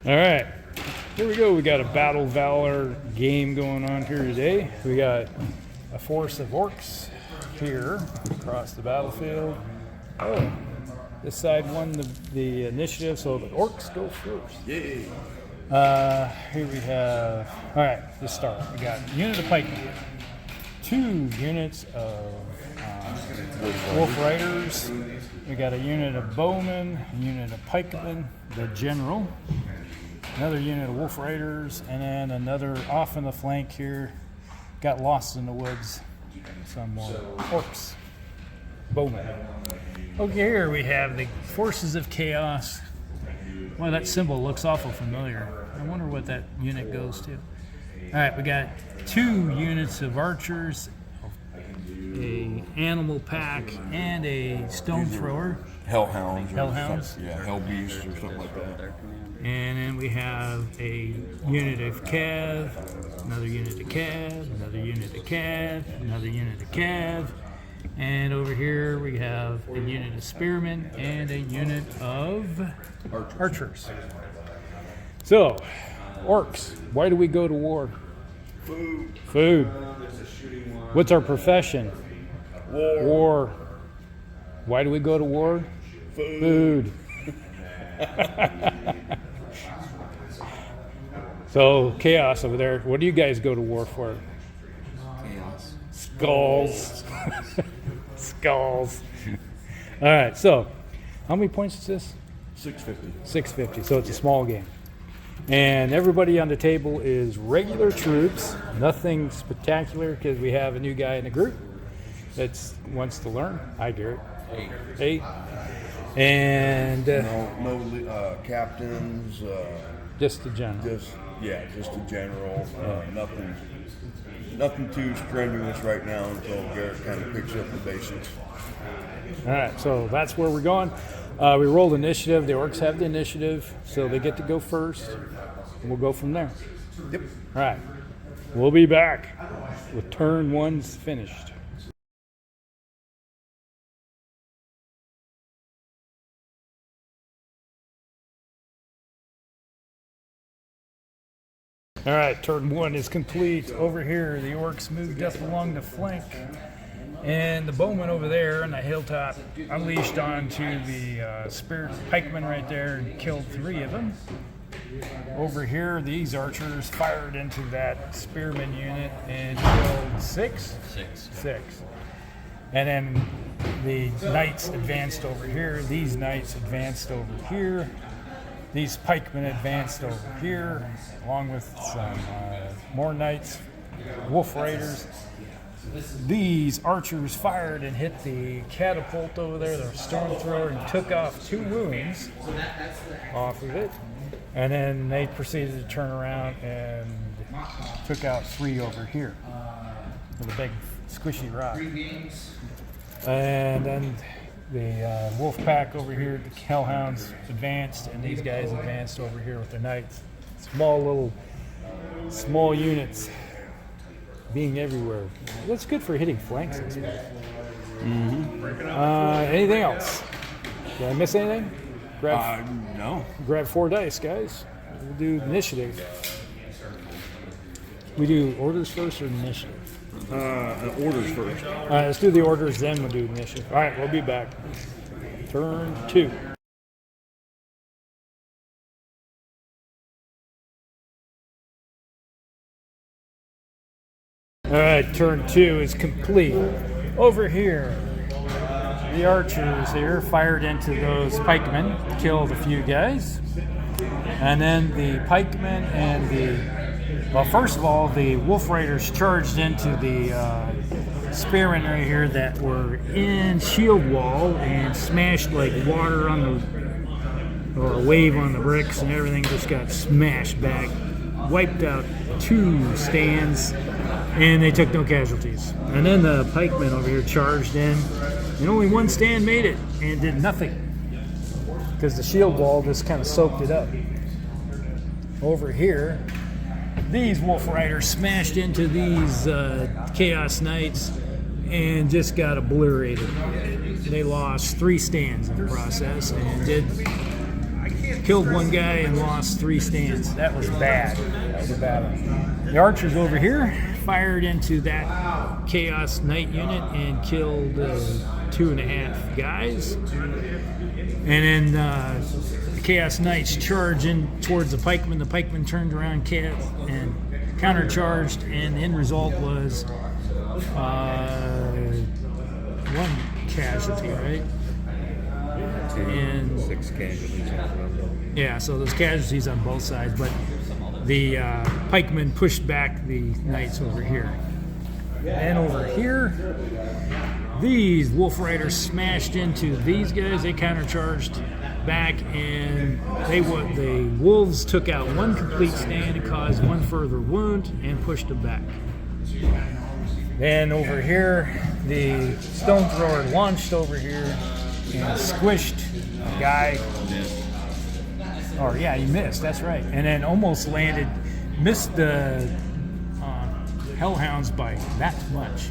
All right, here we go. We got a Battle Valor game going on here today. We got a force of orcs here across the battlefield. Oh, this side won the initiative, so the orcs go first. Yay! Here we have, all right, let's start. We got unit of pikemen, 2 units of wolf riders. We got a unit of bowmen, a unit of pikemen, the general, another unit of wolf riders, and then another off in the flank here. Got lost in the woods. Some more orcs, bowmen. Okay, here we have the forces of chaos. Well, that symbol looks awful familiar. I wonder what that unit goes to. All right, we got 2 units of archers, a animal pack, and a stone thrower. Hellhounds. Hellhounds? Yeah, hell beasts or something like that. And then we have a unit of cav, another unit of cav, another unit of cav, another unit of cav. And over here we have a unit of spearmen and a unit of archers. So, orcs, why do we go to war? Food. Food. What's our profession? War. Why do we go to war? Food. So, chaos over there. What do you guys go to war for? Chaos. Skulls. Skulls. All right, so how many points is this? 650. 650, so it's a small game. And everybody on the table is regular troops, nothing spectacular because we have a new guy in the group that wants to learn. Hi, Garrett. Hey. And No captains. just the general. Just a general. Nothing too strenuous right now until Garrett kind of picks up the basics. All right, so that's where we're going. We rolled initiative. The orcs have the initiative, so they get to go first. And we'll go from there. Yep. All right, we'll be back with turn 1's finished. All right, turn 1 is complete. Over here, the orcs moved up along the flank, and the bowmen over there on the hilltop unleashed onto the spear pikemen right there and killed 3 of them. Over here, these archers fired into that spearman unit and killed 6? 6. And then the knights advanced over here. These knights advanced over here. These pikemen advanced over here, along with some more knights, wolf riders. These archers fired and hit the catapult over there, the stone thrower, and took off 2 wounds off of it. And then they proceeded to turn around and took out 3 over here with a big squishy rock. And then the wolf pack over here, the hellhounds advanced, and these guys advanced over here with their knights. Small units being everywhere. That's good for hitting flanks, I suppose. Anything else? Did I miss anything? No. Grab 4 dice, guys. We'll do initiative. We do orders first or initiative? Orders first. All right, let's do the orders, then we'll do initiative. All right, we'll be back. Turn 2. All right, turn 2 is complete. Over here, the archers here fired into those pikemen, killed a few guys. And then the pikemen and first of all, the wolf riders charged into the spearmen right here that were in shield wall and smashed like water on or a wave on the bricks, and everything just got smashed back, wiped out 2 stands, and they took no casualties. And then the pikemen over here charged in, and only 1 stand made it and did nothing because the shield wall just kind of soaked it up. Over here, these wolf riders smashed into these chaos knights and just got obliterated. They lost 3 stands in the process and did killed one guy and lost 3 stands. That was bad. That was a bad one. The archers over here fired into that Chaos Knight unit and killed 2.5 guys. And then the Chaos Knights charged in towards the pikemen. The pikemen turned around and countercharged, and the end result was 1 casualty, right? And 6 casualties. yeah, so there's casualties on both sides, but the pikemen pushed back the knights over here. And over here, these wolf riders smashed into these guys. They countercharged back, and the wolves took out 1 complete stand and caused 1 further wound and pushed them back. Then over here, the stone thrower launched over here and squished a guy. Oh yeah, he missed. That's right. And then almost missed the hellhounds by that much.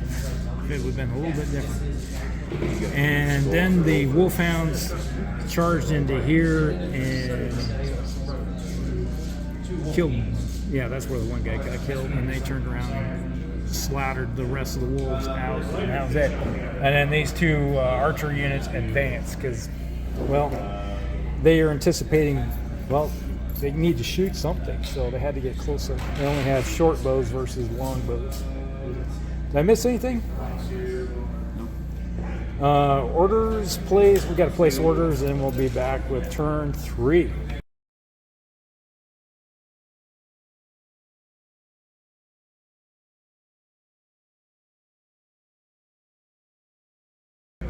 It would have been a little bit different. And then the wolfhounds charged into here and killed. Yeah, that's where the one guy got killed. And they turned around and slaughtered the rest of the wolves out. And that was it. And then these 2 archer units advanced because, well, they are anticipating. Well, they need to shoot something, so they had to get closer. They only have short bows versus long bows. Did I miss anything? Orders, please. We got to place orders, and we'll be back with turn 3.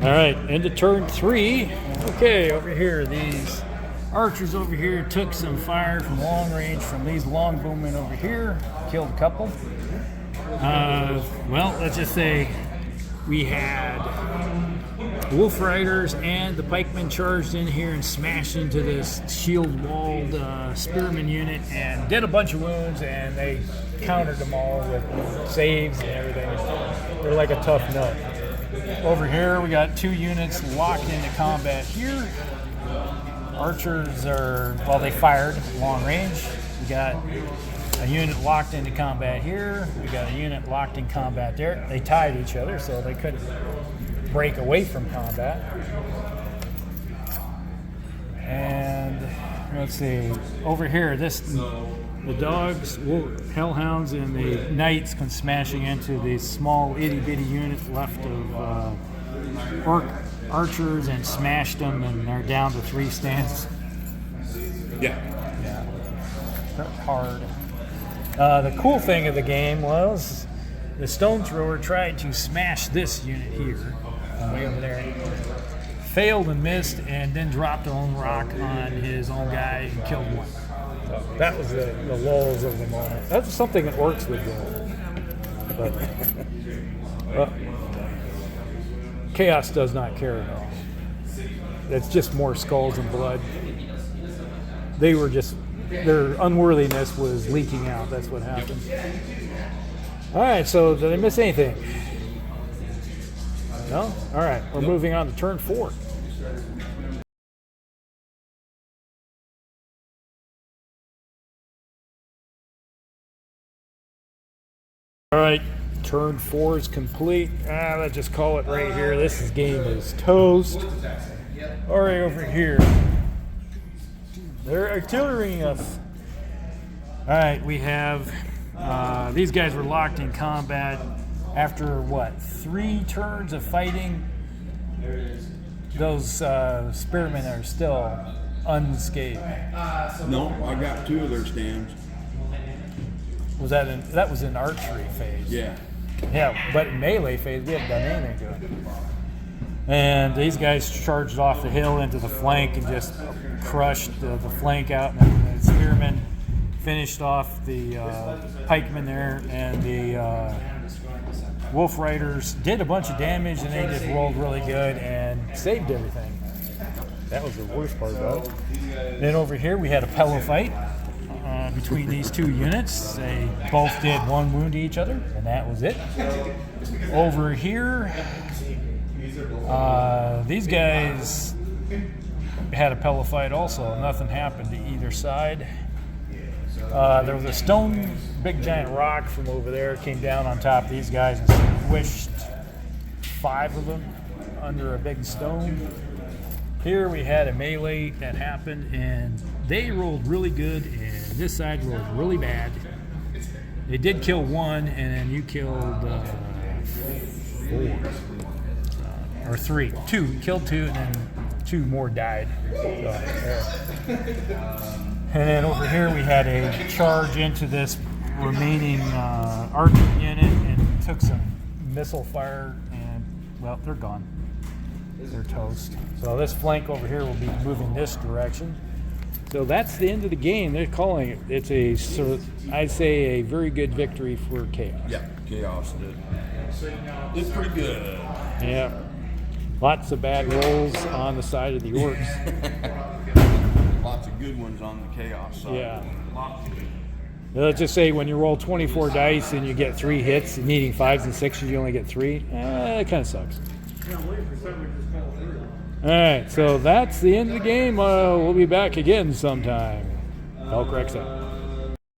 All right, into turn 3. Okay, over here, these archers over here took some fire from long range from these longbowmen over here, killed a couple. Well, let's just say we had wolf riders and the pikemen charged in here and smashed into this shield-walled spearman unit and did a bunch of wounds, and they countered them all with saves and everything. They're like a tough nut. Over here, we got 2 units locked into combat here. Archers they fired long range. We got a unit locked into combat here. We got a unit locked in combat there. They tied each other, so they couldn't break away from combat. And let's see, over here, the dogs, hellhounds, and the knights come smashing into the small itty-bitty unit left of archers and smashed them, and they're down to 3 stands. Yeah. Hard. The cool thing of the game was the stone thrower tried to smash this unit here, way over there. Failed and missed, and then dropped a own rock on his own guy and killed 1. So that was the lulls of the moment. That's something that works with them. But Chaos does not care at all. It's just more skulls and blood. Their unworthiness was leaking out. That's what happened. All right, so did I miss anything? No? All right, we're moving on to turn 4. All right, turn 4 is complete. Let's just call it right here. This game is toast. All right, over here. They're artillerying us. All right, we have these guys were locked in combat after 3 turns of fighting. Those spearmen are still unscathed. No, I got 2 of their stands. That was in archery phase? Yeah. Yeah, but in melee phase, we haven't done anything to it. And these guys charged off the hill into the flank and just crushed the flank out. And the spearmen finished off the pikemen there, and the wolf riders did a bunch of damage, and they just rolled really good and saved everything. That was the worst part about it. Then over here we had a pillow fight between these 2 units. They both did 1 wound to each other, and that was it. Over here, these guys had a pillow fight also. Nothing happened to either side. There was a stone, big giant rock from over there came down on top of these guys and squished 5 of them under a big stone. Here we had a melee that happened, and they rolled really good, and this side rolled really bad. They did kill 1, and then you killed 4 or 3. 2 killed 2, and then 2 more died. And then over here we had a charge into this remaining Archer unit and took some missile fire, and well, they're gone. They're toast. So this flank over here will be moving this direction. So that's the end of the game. They're calling it. It's I'd say a very good victory for Chaos. Yeah, Chaos did pretty good. Yeah. Lots of bad rolls on the side of the Orcs. Lots of good ones on the Chaos side. Yeah. Let's just say when you roll 24 dice and you get 3 hits, and needing 5s and 6s, you only get 3. It kind of sucks. All right, so that's the end of the game. We'll be back again sometime. Valor out.